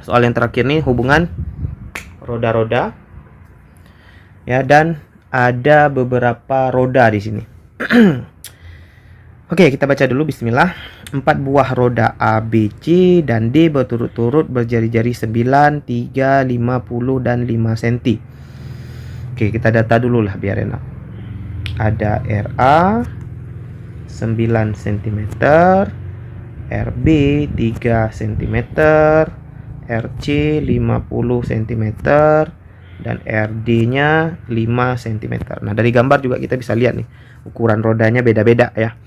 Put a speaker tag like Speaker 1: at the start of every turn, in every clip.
Speaker 1: Soal yang terakhir nih hubungan roda-roda. Ya, dan ada beberapa roda di sini. Oke, kita baca dulu. Bismillah. 4 buah roda A, B, C, dan D berturut-turut berjari-jari 9, 3, 50, dan 5 cm. Oke, kita data dulu lah biar enak. Ada RA 9 cm, RB 3 cm, RC 50 cm, dan RD-nya 5 cm. Nah, dari gambar juga kita bisa lihat nih, ukuran rodanya beda-beda ya.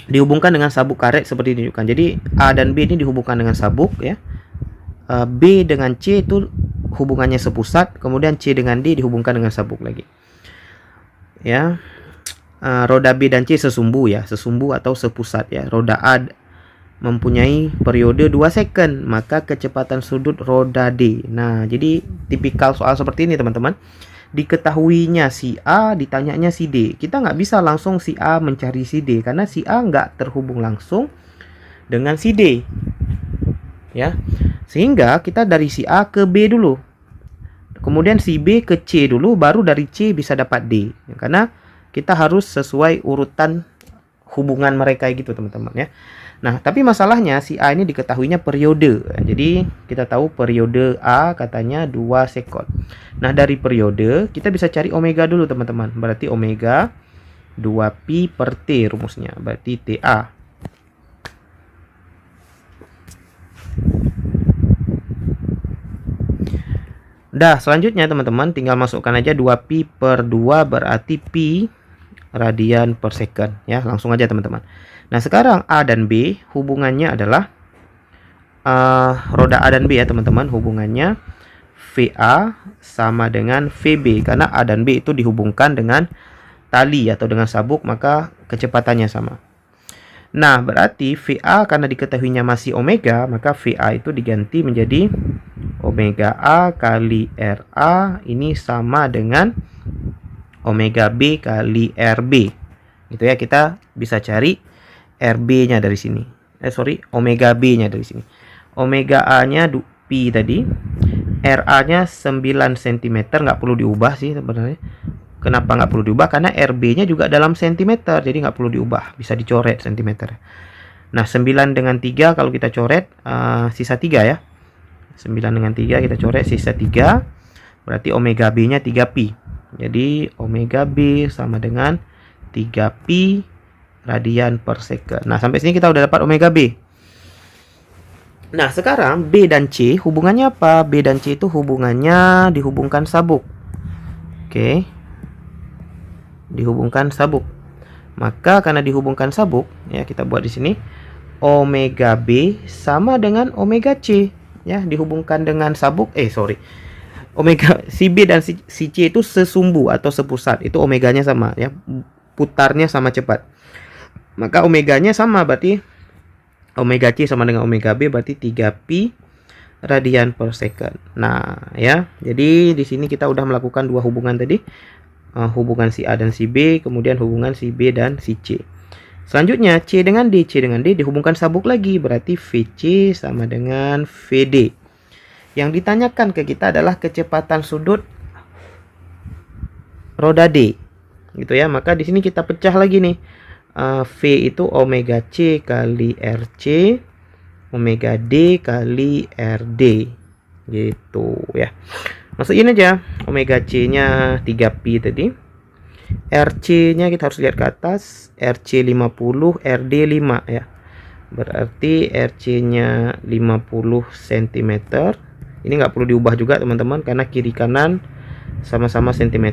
Speaker 1: Dihubungkan dengan sabuk karet seperti ditunjukkan. Jadi A dan B ini dihubungkan dengan sabuk ya. B dengan C itu hubungannya sepusat, kemudian C dengan D dihubungkan dengan sabuk lagi. Ya. Roda B dan C sesumbu ya, sesumbu atau sepusat ya. Roda A mempunyai periode 2 second, maka kecepatan sudut roda D. Nah, jadi tipikal soal seperti ini teman-teman. Diketahuinya si A, ditanyanya si D. Kita nggak bisa langsung si A mencari si D, karena si A nggak terhubung langsung dengan si D. Ya, sehingga kita dari si A ke B dulu. Kemudian si B ke C dulu, baru dari C bisa dapat D. Karena kita harus sesuai urutan hubungan mereka gitu teman-teman ya. Nah, tapi masalahnya si A ini diketahuinya periode. Jadi kita tahu periode A katanya 2 sekon. Nah, dari periode kita bisa cari omega dulu teman-teman. Berarti omega 2pi per T rumusnya. Berarti TA. Dah, selanjutnya teman-teman tinggal masukkan aja 2pi per 2 berarti pi radian per second ya. Langsung aja teman-teman. Nah, sekarang A dan B hubungannya adalah roda A dan B ya teman-teman. Hubungannya VA sama dengan VB, karena A dan B itu dihubungkan dengan tali atau dengan sabuk, maka kecepatannya sama. Nah, berarti VA karena diketahuinya masih omega, maka VA itu diganti menjadi omega A kali RA ini sama dengan omega B kali RB. Gitu ya, kita bisa cari RB-nya dari sini. Omega B-nya dari sini. Omega A-nya pi tadi. RA-nya 9 cm, nggak perlu diubah sih sebenarnya. Kenapa nggak perlu diubah? Karena RB-nya juga dalam cm, jadi nggak perlu diubah. Bisa dicoret cm. Nah, 9 dengan 3 kalau kita coret sisa 3 ya. 9 dengan 3 kita coret sisa 3. Berarti omega B-nya 3pi. Jadi omega B sama dengan 3pi radian per second. Nah, sampai sini kita udah dapat omega B. Nah, sekarang B dan C hubungannya apa? B dan C itu hubungannya dihubungkan sabuk. Oke. Dihubungkan sabuk. Maka karena dihubungkan sabuk, ya kita buat di sini omega B sama dengan omega C, ya, dihubungkan dengan sabuk. Omega si B dan si C itu sesumbu atau sepusat. Itu omeganya sama, ya. Putarnya sama cepat. Maka omeganya sama, berarti omega C sama dengan omega B, berarti 3pi radian per second. Nah, ya. Jadi di sini kita udah melakukan dua hubungan tadi. Hubungan si A dan si B, kemudian hubungan si B dan si C. Selanjutnya C dengan D dihubungkan sabuk lagi, berarti VC sama dengan VD. Yang ditanyakan ke kita adalah kecepatan sudut roda D. Gitu ya. Maka di sini kita pecah lagi nih. V itu omega C kali RC, omega D kali RD, gitu ya. Masukin aja omega C nya 3pi tadi, RC nya kita harus lihat ke atas, RC 50, RD 5 ya. Berarti RC nya 50 cm. Ini nggak perlu diubah juga teman-teman, karena kiri kanan sama-sama cm.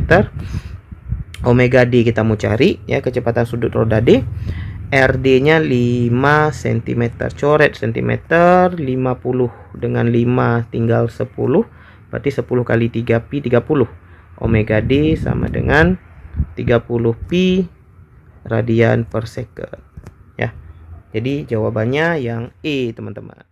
Speaker 1: Omega D kita mau cari ya, kecepatan sudut roda D. RD-nya 5 cm. Coret cm, 50 dengan 5 tinggal 10. Berarti 10 kali 3pi 30. Omega D sama dengan 30pi radian per second. Ya. Jadi jawabannya yang E, teman-teman.